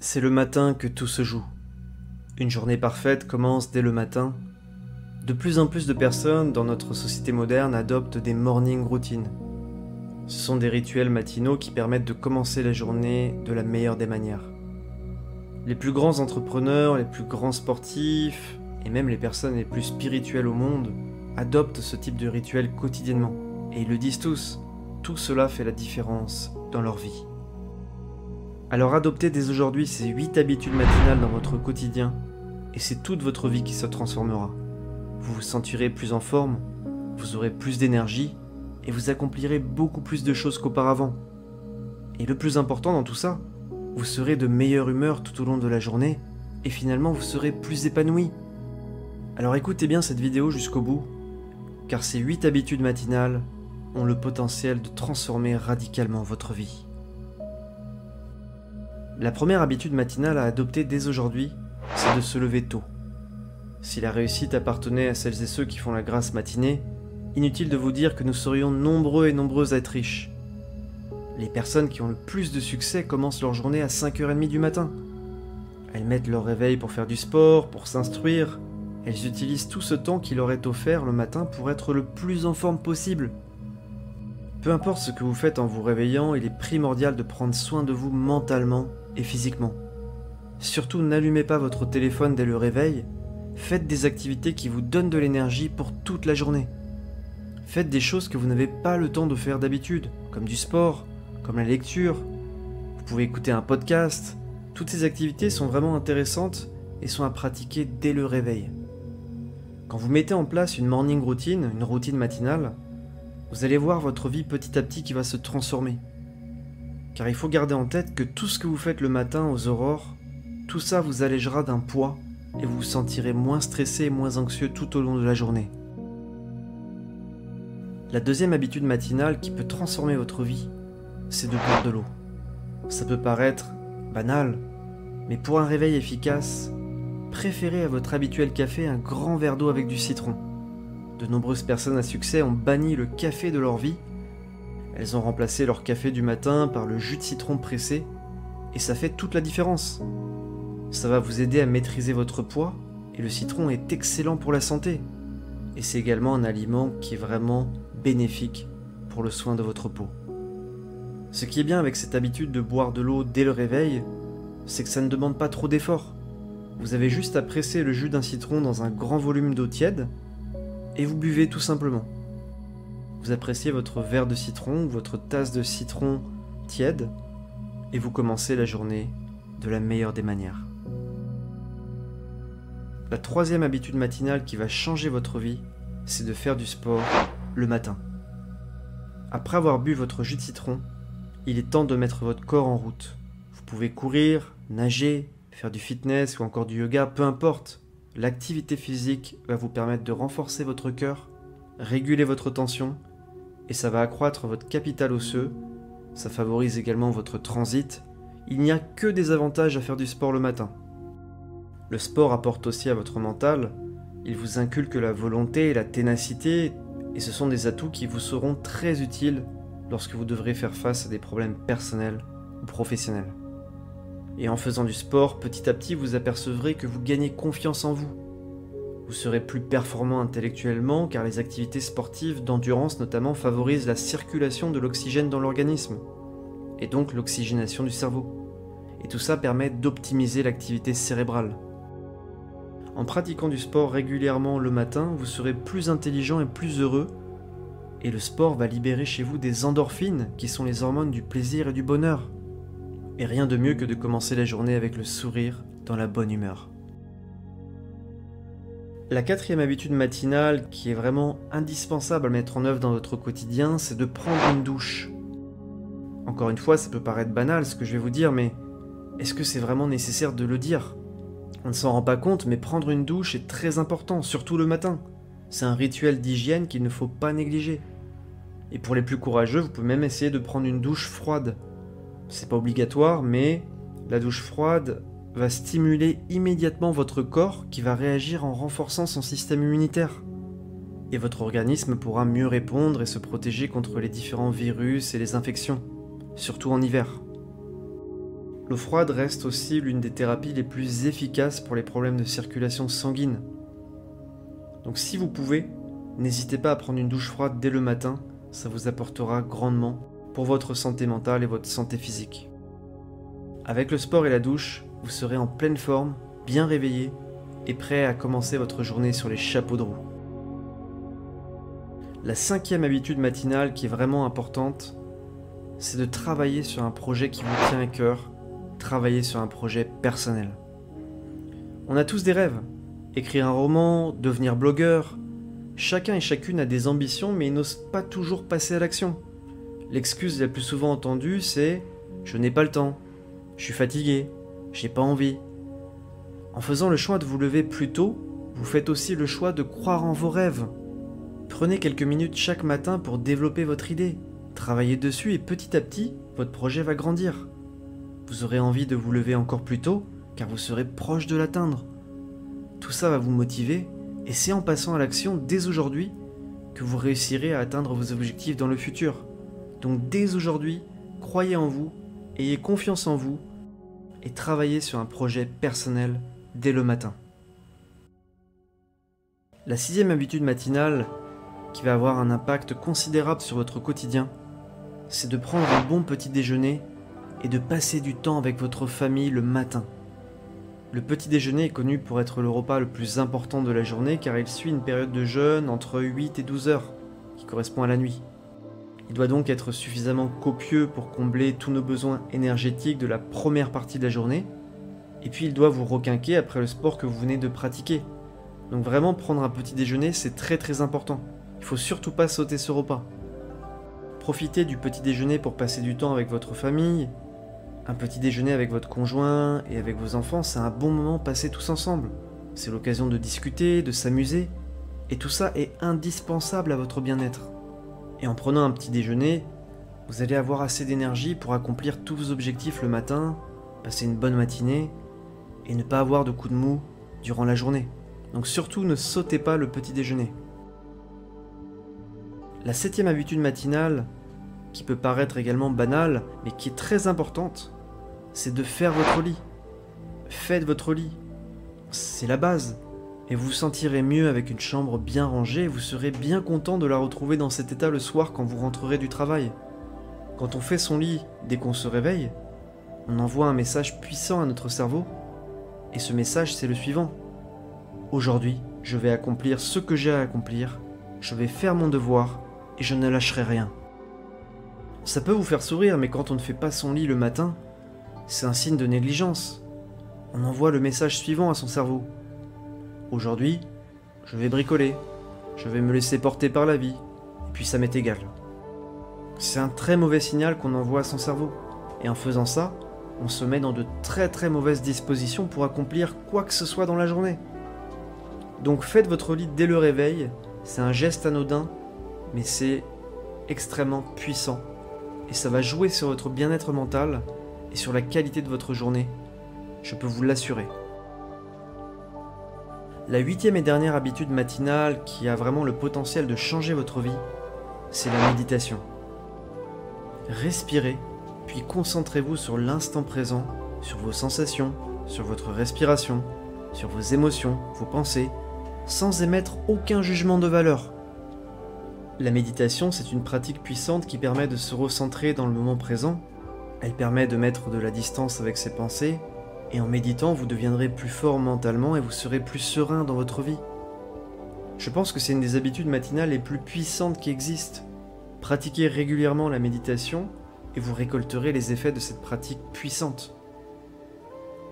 C'est le matin que tout se joue. Une journée parfaite commence dès le matin. De plus en plus de personnes dans notre société moderne adoptent des morning routines. Ce sont des rituels matinaux qui permettent de commencer la journée de la meilleure des manières. Les plus grands entrepreneurs, les plus grands sportifs et même les personnes les plus spirituelles au monde adoptent ce type de rituel quotidiennement. Et ils le disent tous, tout cela fait la différence dans leur vie. Alors adoptez dès aujourd'hui ces 8 habitudes matinales dans votre quotidien et c'est toute votre vie qui se transformera. Vous vous sentirez plus en forme, vous aurez plus d'énergie et vous accomplirez beaucoup plus de choses qu'auparavant. Et le plus important dans tout ça, vous serez de meilleure humeur tout au long de la journée et finalement vous serez plus épanoui. Alors écoutez bien cette vidéo jusqu'au bout, car ces 8 habitudes matinales ont le potentiel de transformer radicalement votre vie. La première habitude matinale à adopter dès aujourd'hui, c'est de se lever tôt. Si la réussite appartenait à celles et ceux qui font la grasse matinée, inutile de vous dire que nous serions nombreux et nombreuses à être riches. Les personnes qui ont le plus de succès commencent leur journée à 5h30 du matin. Elles mettent leur réveil pour faire du sport, pour s'instruire. Elles utilisent tout ce temps qui leur est offert le matin pour être le plus en forme possible. Peu importe ce que vous faites en vous réveillant, il est primordial de prendre soin de vous mentalement et physiquement. Surtout, n'allumez pas votre téléphone dès le réveil. Faites des activités qui vous donnent de l'énergie pour toute la journée. Faites des choses que vous n'avez pas le temps de faire d'habitude, comme du sport, comme la lecture. Vous pouvez écouter un podcast. Toutes ces activités sont vraiment intéressantes et sont à pratiquer dès le réveil. Quand vous mettez en place une morning routine, une routine matinale, vous allez voir votre vie petit à petit qui va se transformer. Car il faut garder en tête que tout ce que vous faites le matin aux aurores, tout ça vous allégera d'un poids et vous vous sentirez moins stressé et moins anxieux tout au long de la journée. La deuxième habitude matinale qui peut transformer votre vie, c'est de boire de l'eau. Ça peut paraître banal, mais pour un réveil efficace, préférez à votre habituel café un grand verre d'eau avec du citron. De nombreuses personnes à succès ont banni le café de leur vie. Elles ont remplacé leur café du matin par le jus de citron pressé et ça fait toute la différence. Ça va vous aider à maîtriser votre poids et le citron est excellent pour la santé. Et c'est également un aliment qui est vraiment bénéfique pour le soin de votre peau. Ce qui est bien avec cette habitude de boire de l'eau dès le réveil, c'est que ça ne demande pas trop d'efforts. Vous avez juste à presser le jus d'un citron dans un grand volume d'eau tiède et vous buvez tout simplement. Vous appréciez votre verre de citron ou votre tasse de citron tiède et vous commencez la journée de la meilleure des manières. La troisième habitude matinale qui va changer votre vie, c'est de faire du sport le matin. Après avoir bu votre jus de citron, il est temps de mettre votre corps en route. Vous pouvez courir, nager, faire du fitness ou encore du yoga, peu importe. L'activité physique va vous permettre de renforcer votre cœur, réguler votre tension et ça va accroître votre capital osseux, ça favorise également votre transit. Il n'y a que des avantages à faire du sport le matin. Le sport apporte aussi à votre mental, il vous inculque la volonté et la ténacité et ce sont des atouts qui vous seront très utiles lorsque vous devrez faire face à des problèmes personnels ou professionnels. Et en faisant du sport, petit à petit, vous apercevrez que vous gagnez confiance en vous. Vous serez plus performant intellectuellement car les activités sportives d'endurance notamment favorisent la circulation de l'oxygène dans l'organisme et donc l'oxygénation du cerveau. Et tout ça permet d'optimiser l'activité cérébrale. En pratiquant du sport régulièrement le matin, vous serez plus intelligent et plus heureux et le sport va libérer chez vous des endorphines qui sont les hormones du plaisir et du bonheur. Et rien de mieux que de commencer la journée avec le sourire dans la bonne humeur. La quatrième habitude matinale qui est vraiment indispensable à mettre en œuvre dans votre quotidien, c'est de prendre une douche. Encore une fois, ça peut paraître banal ce que je vais vous dire, mais est-ce que c'est vraiment nécessaire de le dire ? On ne s'en rend pas compte, mais prendre une douche est très important, surtout le matin. C'est un rituel d'hygiène qu'il ne faut pas négliger. Et pour les plus courageux, vous pouvez même essayer de prendre une douche froide. C'est pas obligatoire, mais la douche froide va stimuler immédiatement votre corps qui va réagir en renforçant son système immunitaire. Et votre organisme pourra mieux répondre et se protéger contre les différents virus et les infections, surtout en hiver. L'eau froide reste aussi l'une des thérapies les plus efficaces pour les problèmes de circulation sanguine. Donc si vous pouvez, n'hésitez pas à prendre une douche froide dès le matin, ça vous apportera grandement pour votre santé mentale et votre santé physique. Avec le sport et la douche, vous serez en pleine forme, bien réveillé et prêt à commencer votre journée sur les chapeaux de roue. La 5e habitude matinale qui est vraiment importante, c'est de travailler sur un projet qui vous tient à cœur, travailler sur un projet personnel. On a tous des rêves, écrire un roman, devenir blogueur. Chacun et chacune a des ambitions mais ils n'osent pas toujours passer à l'action. L'excuse la plus souvent entendue c'est « je n'ai pas le temps, je suis fatigué, j'ai pas envie ». En faisant le choix de vous lever plus tôt, vous faites aussi le choix de croire en vos rêves. Prenez quelques minutes chaque matin pour développer votre idée. Travaillez dessus et petit à petit, votre projet va grandir. Vous aurez envie de vous lever encore plus tôt car vous serez proche de l'atteindre. Tout ça va vous motiver et c'est en passant à l'action dès aujourd'hui que vous réussirez à atteindre vos objectifs dans le futur. Donc dès aujourd'hui, croyez en vous, ayez confiance en vous et travaillez sur un projet personnel dès le matin. La 6e habitude matinale qui va avoir un impact considérable sur votre quotidien, c'est de prendre un bon petit déjeuner et de passer du temps avec votre famille le matin. Le petit déjeuner est connu pour être le repas le plus important de la journée car il suit une période de jeûne entre 8 et 12 heures, qui correspond à la nuit. Il doit donc être suffisamment copieux pour combler tous nos besoins énergétiques de la première partie de la journée, et puis il doit vous requinquer après le sport que vous venez de pratiquer. Donc vraiment prendre un petit déjeuner c'est très important. Il ne faut surtout pas sauter ce repas. Profitez du petit déjeuner pour passer du temps avec votre famille. Un petit déjeuner avec votre conjoint et avec vos enfants, c'est un bon moment passé tous ensemble. C'est l'occasion de discuter, de s'amuser, et tout ça est indispensable à votre bien-être. Et en prenant un petit déjeuner, vous allez avoir assez d'énergie pour accomplir tous vos objectifs le matin, passer une bonne matinée, et ne pas avoir de coups de mou durant la journée. Donc surtout ne sautez pas le petit déjeuner. La 7e habitude matinale, qui peut paraître également banale, mais qui est très importante, c'est de faire votre lit. Faites votre lit. C'est la base. Et vous vous sentirez mieux avec une chambre bien rangée et vous serez bien content de la retrouver dans cet état le soir quand vous rentrerez du travail. Quand on fait son lit dès qu'on se réveille, on envoie un message puissant à notre cerveau. Et ce message, c'est le suivant. Aujourd'hui, je vais accomplir ce que j'ai à accomplir, je vais faire mon devoir et je ne lâcherai rien. Ça peut vous faire sourire, mais quand on ne fait pas son lit le matin, c'est un signe de négligence. On envoie le message suivant à son cerveau. Aujourd'hui, je vais bricoler, je vais me laisser porter par la vie, et puis ça m'est égal. C'est un très mauvais signal qu'on envoie à son cerveau. Et en faisant ça, on se met dans de très mauvaises dispositions pour accomplir quoi que ce soit dans la journée. Donc faites votre lit dès le réveil, c'est un geste anodin, mais c'est extrêmement puissant. Et ça va jouer sur votre bien-être mental et sur la qualité de votre journée. Je peux vous l'assurer. La 8e et dernière habitude matinale qui a vraiment le potentiel de changer votre vie, c'est la méditation. Respirez, puis concentrez-vous sur l'instant présent, sur vos sensations, sur votre respiration, sur vos émotions, vos pensées, sans émettre aucun jugement de valeur. La méditation, c'est une pratique puissante qui permet de se recentrer dans le moment présent. Elle permet de mettre de la distance avec ses pensées, et en méditant, vous deviendrez plus fort mentalement et vous serez plus serein dans votre vie. Je pense que c'est une des habitudes matinales les plus puissantes qui existent. Pratiquez régulièrement la méditation et vous récolterez les effets de cette pratique puissante.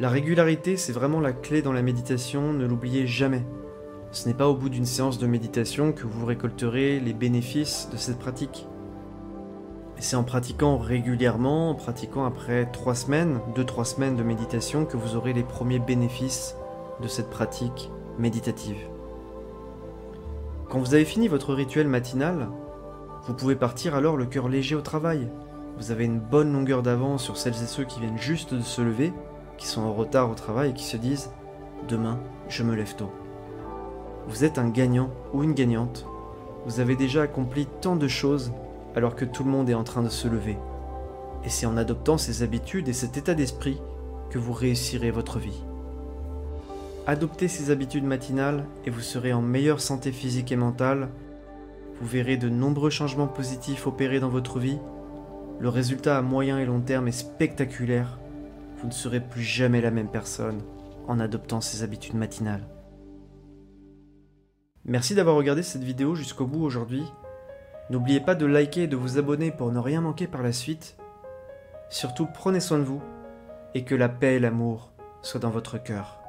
La régularité, c'est vraiment la clé dans la méditation, ne l'oubliez jamais. Ce n'est pas au bout d'une séance de méditation que vous récolterez les bénéfices de cette pratique. Et c'est en pratiquant régulièrement, en pratiquant après 2-3 semaines de méditation que vous aurez les premiers bénéfices de cette pratique méditative. Quand vous avez fini votre rituel matinal, vous pouvez partir alors le cœur léger au travail. Vous avez une bonne longueur d'avance sur celles et ceux qui viennent juste de se lever, qui sont en retard au travail et qui se disent « Demain, je me lève tôt ». Vous êtes un gagnant ou une gagnante. Vous avez déjà accompli tant de choses alors que tout le monde est en train de se lever. Et c'est en adoptant ces habitudes et cet état d'esprit que vous réussirez votre vie. Adoptez ces habitudes matinales et vous serez en meilleure santé physique et mentale. Vous verrez de nombreux changements positifs opérer dans votre vie. Le résultat à moyen et long terme est spectaculaire. Vous ne serez plus jamais la même personne en adoptant ces habitudes matinales. Merci d'avoir regardé cette vidéo jusqu'au bout aujourd'hui. N'oubliez pas de liker et de vous abonner pour ne rien manquer par la suite. Surtout, prenez soin de vous et que la paix et l'amour soient dans votre cœur.